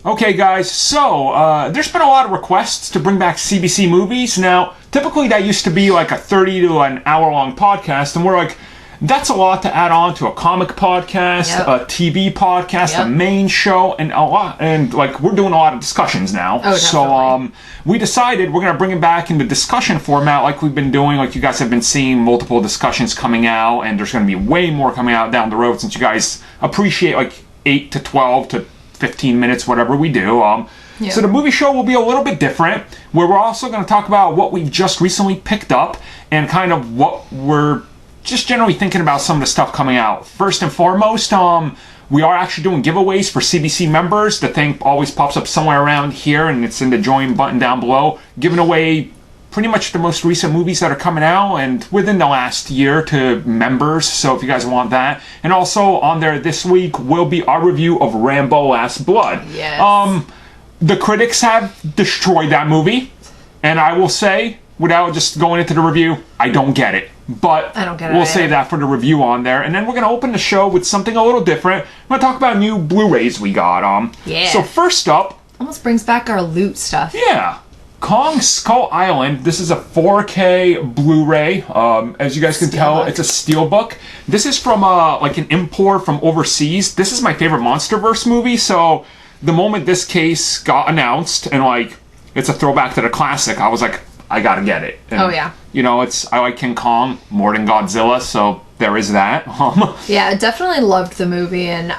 Okay, guys, so there's been a lot of requests to bring back CBC movies. Now, typically that used to be like a 30 to an hour-long podcast, and we're like, that's a lot to add on to a comic podcast, a TV podcast, a main show, and a lot. And like we're doing a lot of discussions now. Oh, so we decided we're gonna bring it back in the discussion format, like we've been doing. Like you guys have been seeing multiple discussions coming out, and there's gonna be way more coming out down the road since you guys appreciate like 8 to 12 to 15 minutes, whatever we do. So the movie show will be a little bit different, where we're also going to talk about what we've just recently picked up and kind of what we're just generally thinking about some of the stuff coming out. First and foremost, we are actually doing giveaways for CBC members. The thing always pops up somewhere around here, and it's in the join button down below. Giving away pretty much the most recent movies that are coming out and within the last year to members, so if you guys want that. And also on there this week will be our review of Rambo Last Blood. Yes. The critics have destroyed that movie, and I will say, without just going into the review, I don't get it. But I don't get it we'll either. save that for the review on there. And then we're going to open the show with something a little different. We're going to talk about new Blu-rays we got. Yeah. So first up... Almost brings back our loot stuff. Yeah. Kong Skull Island. This is a 4K Blu-ray. As you guys can tell, it's a steelbook. This is from like an import from overseas. This is my favorite MonsterVerse movie. So the moment this case got announced and like it's a throwback to the classic, I was like, I gotta get it. And, oh yeah. You know, I like King Kong more than Godzilla, so there is that. Yeah, I definitely loved the movie, and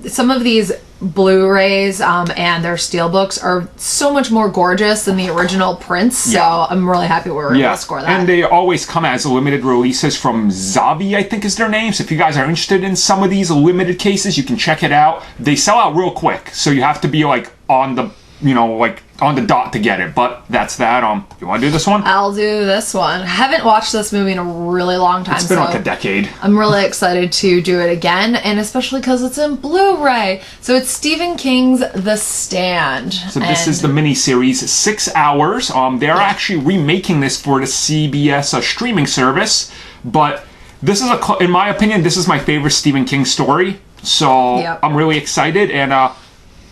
some of these Blu-rays and their steelbooks are so much more gorgeous than the original prints, so I'm really happy we were able to score that. And they always come as limited releases from Zavi, I think is their name. So if you guys are interested in some of these limited cases, you can check it out. They sell out real quick, so you have to be like on the, you know, like on the dot to get it. But that's that. You want to do this one? I'll do this one. I haven't watched this movie in a really long time. It's been like a decade. I'm really excited to do it again, and especially because it's in Blu-ray. So it's Stephen King's The Stand. So this is the miniseries, 6 hours. They're actually remaking this for the CBS streaming service, but this is in my opinion, this is my favorite Stephen King story. So I'm really excited, and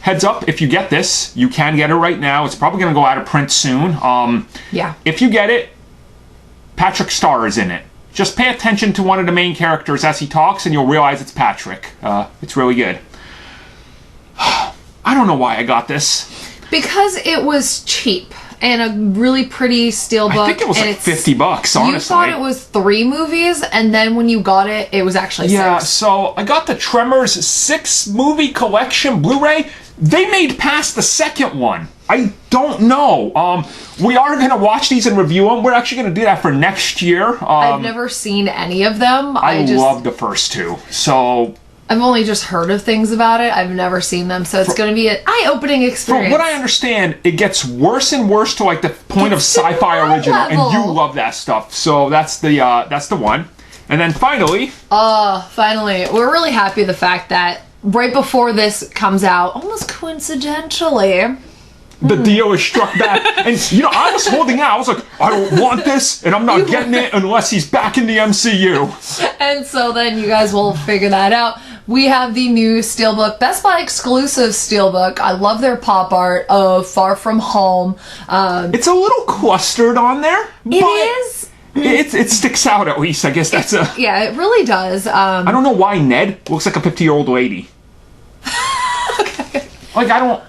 heads up, if you get this, you can get it right now. It's probably going to go out of print soon. If you get it, Patrick Starr is in it. Just pay attention to one of the main characters as he talks, and you'll realize it's Patrick. It's really good. I don't know why I got this. Because it was cheap. And a really pretty steelbook. I think it was like $50, honestly. You thought it was 3 movies, and then when you got it, it was actually 6. Yeah, so I got the Tremors 6-movie collection Blu-ray. They made past the second one. I don't know. We are going to watch these and review them. We're actually going to do that for next year. I've never seen any of them. I love the first 2. So I've only just heard of things about it. I've never seen them, so it's going to be an eye-opening experience. From what I understand, it gets worse and worse to like the point of sci-fi original, and you love that stuff. So that's the one. And then finally, we're really happy the fact that right before this comes out, almost coincidentally, the deal is struck back. And, you know, I was holding out. I was like, I don't want this, and I'm not getting it unless he's back in the MCU. And so then you guys will figure that out. We have the new Steelbook, Best Buy exclusive Steelbook. I love their pop art of Far From Home. It's a little clustered on there. It is. It sticks out at least. I guess that's a... Yeah, it really does. I don't know why Ned looks like a 50-year-old lady. Like, I don't...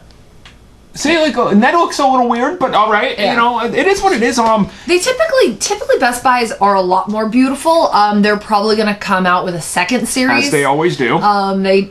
See, like, Ned looks a little weird, but alright, you know, it is what it is. They typically Best Buys are a lot more beautiful. They're probably gonna come out with a second series. As they always do.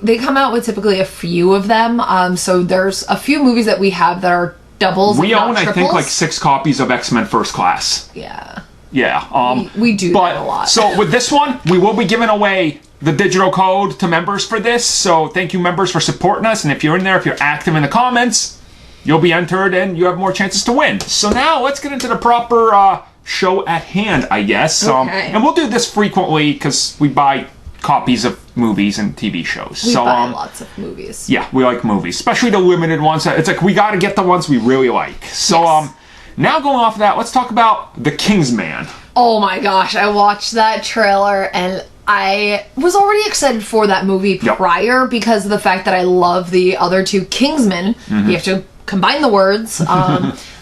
They come out with typically a few of them. So there's a few movies that we have that are doubles. We own, I think, like 6 copies of X-Men First Class. Yeah. Yeah. We do that a lot. So with this one, we will be giving away the digital code to members for this. So thank you, members, for supporting us. And if you're in there, if you're active in the comments, you'll be entered and you have more chances to win. So now let's get into the proper show at hand, I guess. And we'll do this frequently because we buy copies of movies and TV shows. We buy lots of movies. Yeah, we like movies, especially the limited ones. It's like we got to get the ones we really like. So now going off of that, let's talk about The Kingsman. Oh my gosh, I watched that trailer and I was already excited for that movie prior because of the fact that I love the other two Kingsmen. You have to combine the words.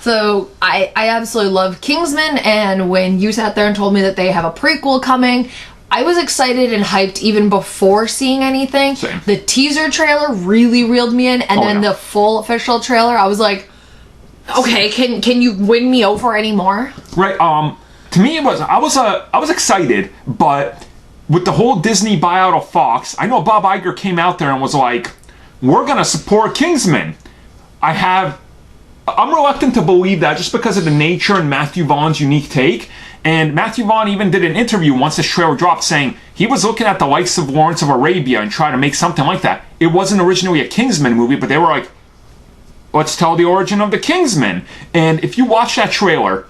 So I absolutely love Kingsman, and when you sat there and told me that they have a prequel coming, I was excited and hyped even before seeing anything. Same. The teaser trailer really reeled me in, and then the full official trailer, I was like, okay, can you win me over anymore? Right. To me, I was excited, but with the whole Disney buyout of Fox, I know Bob Iger came out there and was like, "We're gonna support Kingsman." I'm reluctant to believe that just because of the nature and Matthew Vaughn's unique take. And Matthew Vaughn even did an interview once this trailer dropped saying he was looking at the likes of Lawrence of Arabia and trying to make something like that. It wasn't originally a Kingsman movie, but they were like, let's tell the origin of the Kingsman. And if you watch that trailer,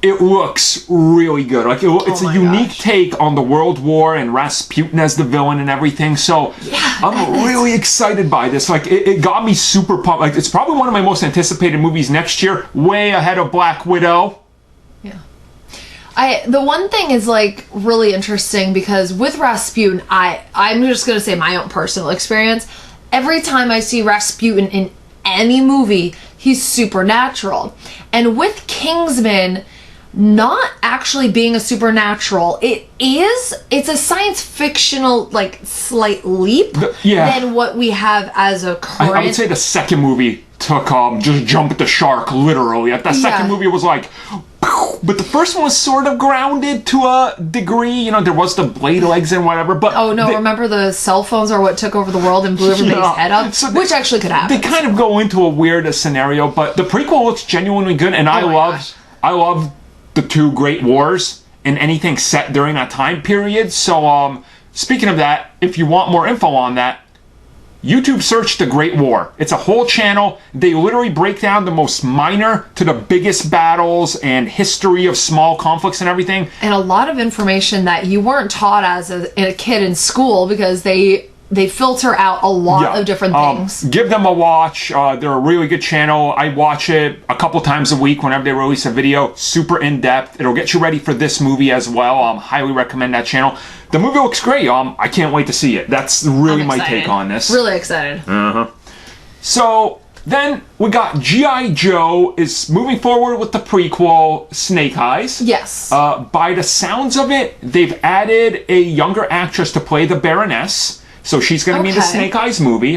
it looks really good. Like it's a unique take on the World War and Rasputin as the villain and everything. So I'm really excited by this. Like it got me super pumped. Like it's probably one of my most anticipated movies next year, way ahead of Black Widow. Yeah. The one thing is like really interesting because with Rasputin, I'm just gonna say my own personal experience. Every time I see Rasputin in any movie, he's supernatural. And with Kingsman not actually being a supernatural, it's a science fictional like slight leap than what we have as a current. I would say the second movie took just jump at the shark literally. Like that second movie was like, but the first one was sort of grounded to a degree. You know, there was the blade legs and whatever. But remember the cell phones are what took over the world and blew everybody's head up, which actually could happen. They kind of go into a weird scenario, but the prequel looks genuinely good, and I love the two great wars and anything set during that time period. So speaking of that, if you want more info on that, YouTube search The Great War. It's a whole channel. They literally break down the most minor to the biggest battles and history of small conflicts and everything. And a lot of information that you weren't taught as a kid in school because they filter out a lot of different things. Give them a watch. They're a really good channel. I watch it a couple times a week whenever they release a video. Super in-depth. It'll get you ready for this movie as well. Highly recommend that channel. The movie looks great. I can't wait to see it. That's really my take on this. Really excited. So then we got G.I. Joe is moving forward with the prequel Snake Eyes. Yes. By the sounds of it, they've added a younger actress to play the Baroness. So she's going to be in the Snake Eyes movie.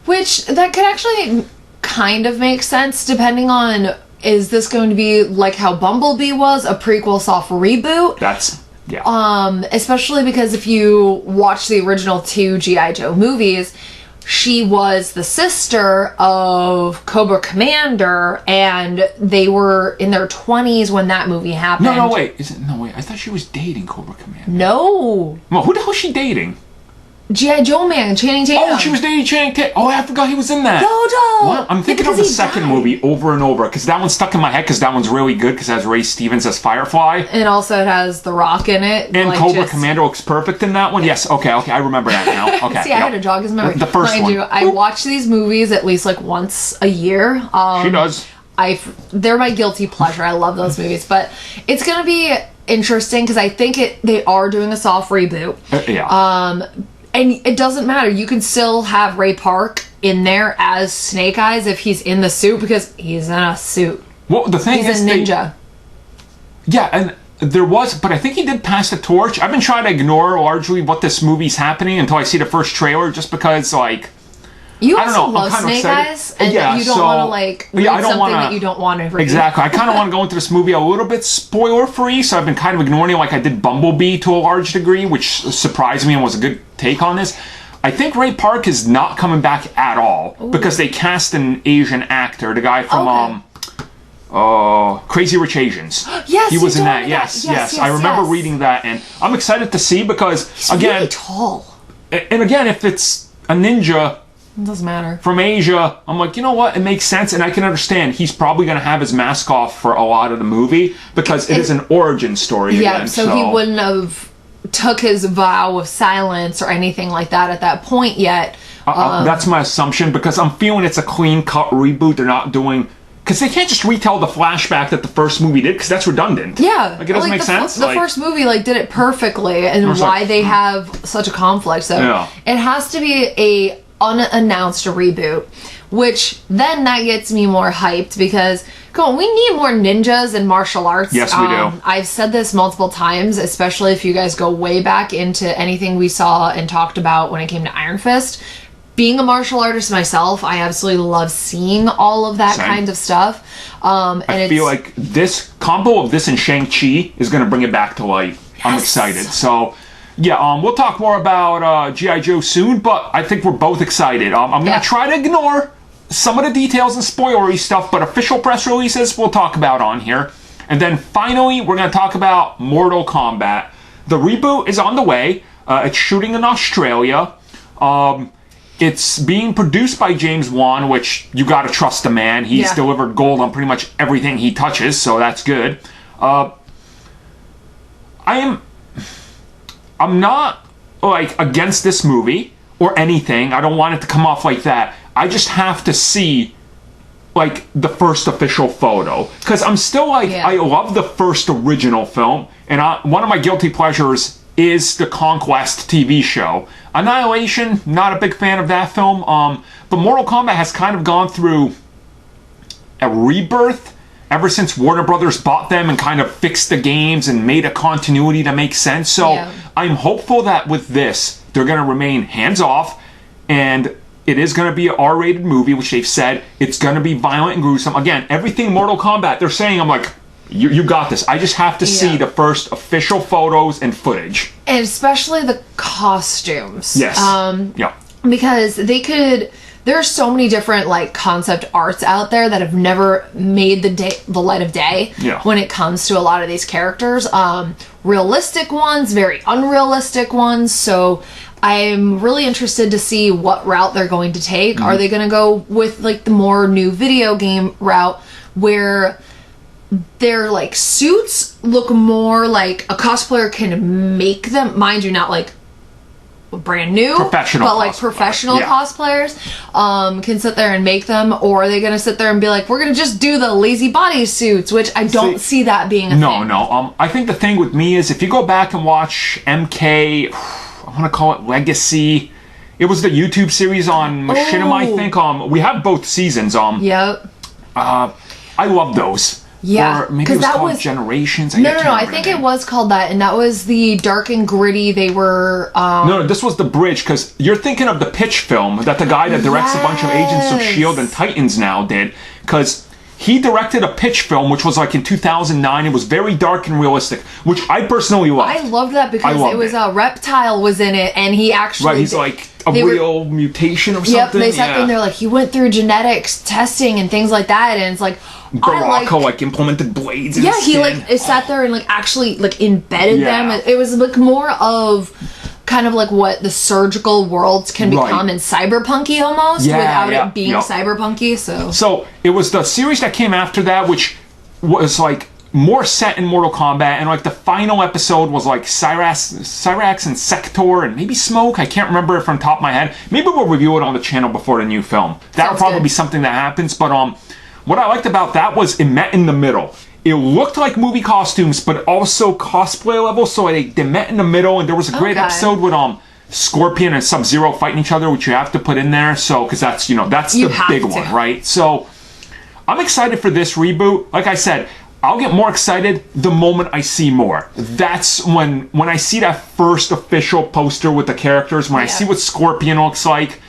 Which, that could actually kind of make sense depending on, is this going to be like how Bumblebee was, a prequel soft reboot? Especially because if you watch the original two G.I. Joe movies, she was the sister of Cobra Commander, and they were in their 20s when that movie happened. No, wait. I thought she was dating Cobra Commander. No. Well, who the hell is she dating? G.I. Joe man, Channing Tatum. Oh, she was dating Channing Tatum. Oh, I forgot he was in that. Well, I'm thinking of the second movie over and over because that one's stuck in my head because that one's really good because it has Ray Stevens as Firefly. And also it has The Rock in it. And like Cobra Commander looks perfect in that one. Yes, okay, I remember that now. Okay. See, I had to jog his memory. The first one. I watch these movies at least like once a year. She does. They're my guilty pleasure. I love those movies. But it's going to be interesting because I think they are doing a soft reboot. And it doesn't matter. You can still have Ray Park in there as Snake Eyes if he's in the suit because he's in a suit. Well, the thing is, he's a ninja. And there was, but I think he did pass the torch. I've been trying to ignore largely what this movie's happening until I see the first trailer, just because, like, you also love Snake Eyes, and you don't want to like read something that you don't want to read. Exactly. I kind of want to go into this movie a little bit spoiler-free, so I've been kind of ignoring it like I did Bumblebee to a large degree, which surprised me and was a good take on this. I think Ray Park is not coming back at all because they cast an Asian actor, the guy from Crazy Rich Asians. Yes, he was in that. Yes. I remember reading that, and I'm excited to see because he's really tall. And again, if it's a ninja. It doesn't matter. From Asia, I'm like, you know what? It makes sense, and I can understand. He's probably going to have his mask off for a lot of the movie because it is an origin story. Yeah, so he wouldn't have took his vow of silence or anything like that at that point yet. That's my assumption because I'm feeling it's a clean-cut reboot. They're not doing because they can't just retell the flashback that the first movie did, because that's redundant. Yeah. Like, it doesn't make sense. The first movie, did it perfectly, and why they have such a conflict. So it has to be a unannounced reboot, which then that gets me more hyped, because we need more ninjas and martial arts. Yes, we do. I've said this multiple times, especially if you guys go way back into anything we saw and talked about when it came to Iron Fist. Being a martial artist myself, I absolutely love seeing all of that kind of stuff. I feel like this combo of this and Shang-Chi is going to bring it back to life. Yes. I'm excited. So, yeah, we'll talk more about G.I. Joe soon, but I think we're both excited. I'm going to try to ignore some of the details and spoilery stuff, but official press releases we'll talk about on here. And then finally, we're going to talk about Mortal Kombat. The reboot is on the way. It's shooting in Australia. It's being produced by James Wan, which you gotta trust the man. He's delivered gold on pretty much everything he touches, so that's good. I'm not against this movie or anything. I don't want it to come off like that. I just have to see the first official photo, because I'm still I love the first original film, and one of my guilty pleasures is the Conquest TV show. Annihilation, not a big fan of that film. But Mortal Kombat has kind of gone through a rebirth ever since Warner Brothers bought them and kind of fixed the games and made a continuity that makes sense. So I'm hopeful that with this, they're going to remain hands-off, and it is going to be an R-rated movie, which they've said. It's going to be violent and gruesome. Again, everything Mortal Kombat, they're saying, I'm like, you got this. I just have to see the first official photos and footage. And especially the costumes. Yes. Because there are so many different concept arts out there that have never made the light of day when it comes to a lot of these characters. Realistic ones, very unrealistic ones. So I'm really interested to see what route they're going to take. Are they going to go with the more new video game route, where their suits look more like a cosplayer can make them, mind you, not brand new, professional, but professional cosplayers can sit there and make them? Or are they gonna sit there and be we're gonna just do the lazy body suits, which I don't see that being a thing. I think the thing with me is, if you go back and watch MK, I want to call it Legacy, it was the YouTube series on Machinima, I think. We have both seasons. I love those. Yeah, or maybe it was called Generations. No, I think it was called that, and that was the dark and gritty. They were... No, this was the Bridge, because you're thinking of the Pitch film that the guy that directs a bunch of Agents of S.H.I.E.L.D. and Titans now did, because he directed a Pitch film, which was in 2009. It was very dark and realistic, which I personally loved. I loved that because it was a Reptile was in it, and he actually... Right, he's a real mutation or something. Yep, they sat there and they're he went through genetics testing and things like that, and it's Baraka implemented blades in his skin. He sat there and actually embedded them. It was more of kind of what the surgical worlds can become in cyberpunky almost, without it being cyberpunky. So it was the series that came after that, which was more set in Mortal Kombat, and the final episode was Cyrax and Sector and maybe Smoke. I can't remember it from the top of my head. Maybe we'll review it on the channel before the new film. That'll probably be something that happens, but what I liked about that was it met in the middle. It looked like movie costumes, but also cosplay level, so they met in the middle, and there was a great episode with Scorpion and Sub-Zero fighting each other, which you have to put in there, so, because that's the big one, right? So, I'm excited for this reboot. Like I said, I'll get more excited the moment I see more. That's when I see that first official poster with the characters, when I see what Scorpion looks like,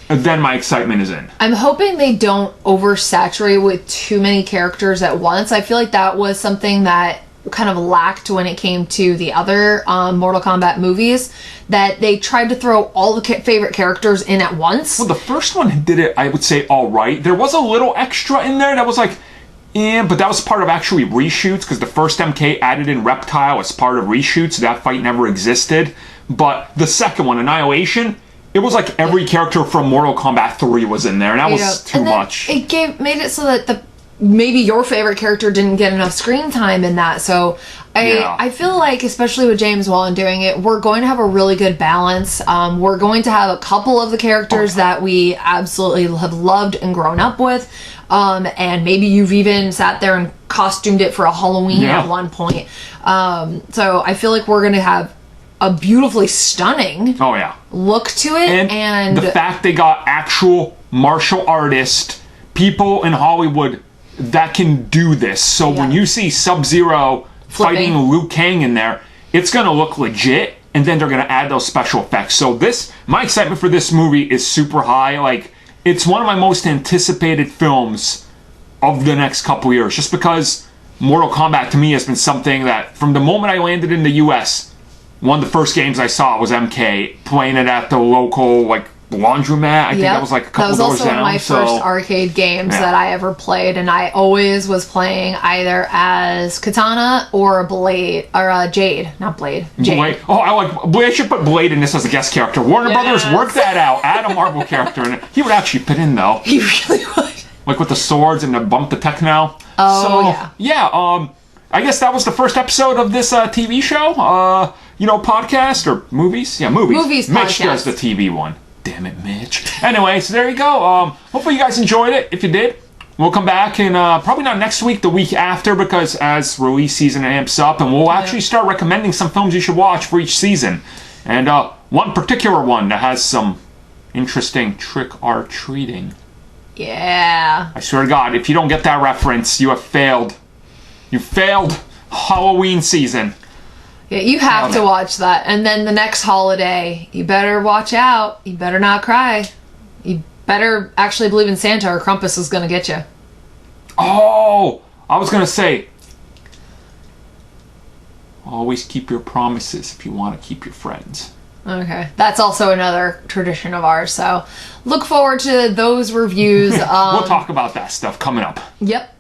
then my excitement is in. I'm hoping they don't oversaturate with too many characters at once. I feel like that was something that kind of lacked when it came to the other Mortal Kombat movies, that they tried to throw all the favorite characters in at once. Well, the first one did it, I would say, all right. There was a little extra in there that was but that was part of actually reshoots, because the first MK added in Reptile as part of reshoots. That fight never existed. But the second one, Annihilation, it was every character from Mortal Kombat 3 was in there, and that was too much. It made it so that maybe your favorite character didn't get enough screen time in that. So I feel like, especially with James Wan doing it, we're going to have a really good balance. We're going to have a couple of the characters that we absolutely have loved and grown up with. And maybe you've even sat there and costumed it for a Halloween at one point. So I feel like we're going to have a beautifully stunning look to it. And the fact they got actual martial artists, people in Hollywood that can do this. So when you see Sub-Zero fighting Liu Kang in there, it's going to look legit, and then they're going to add those special effects. So my excitement for this movie is super high. Like, it's one of my most anticipated films of the next couple years, just because Mortal Kombat to me has been something that, from the moment I landed in the US, one of the first games I saw was MK, playing it at the local, like, laundromat. I think that was like a couple doors down. That was also one of my first arcade games that I ever played, and I always was playing either as Katana or Blade, or Jade. Not Blade. Jade. Blade. Oh, I like Blade. I should put Blade in this as a guest character. Warner Brothers, work that out. Add a Marvel character in it. He would actually fit in, though. He really would. Like with the swords and the bump the tech now. Oh, I guess that was the first episode of this TV show, podcast or movies. Yeah, movies. Movies Mitch podcast. does the TV one. Damn it, Mitch. Anyway, so there you go. Hopefully you guys enjoyed it. If you did, we'll come back and probably not next week, the week after, because as release season amps up, and we'll actually start recommending some films you should watch for each season. And one particular one that has some interesting trick-or-treating. Yeah. I swear to God, if you don't get that reference, you have failed. You failed Halloween season. Yeah, you have to watch that. And then the next holiday, you better watch out. You better not cry. You better actually believe in Santa, or Krampus is going to get you. Oh, I was going to say, always keep your promises if you want to keep your friends. Okay. That's also another tradition of ours. So look forward to those reviews. We'll talk about that stuff coming up. Yep.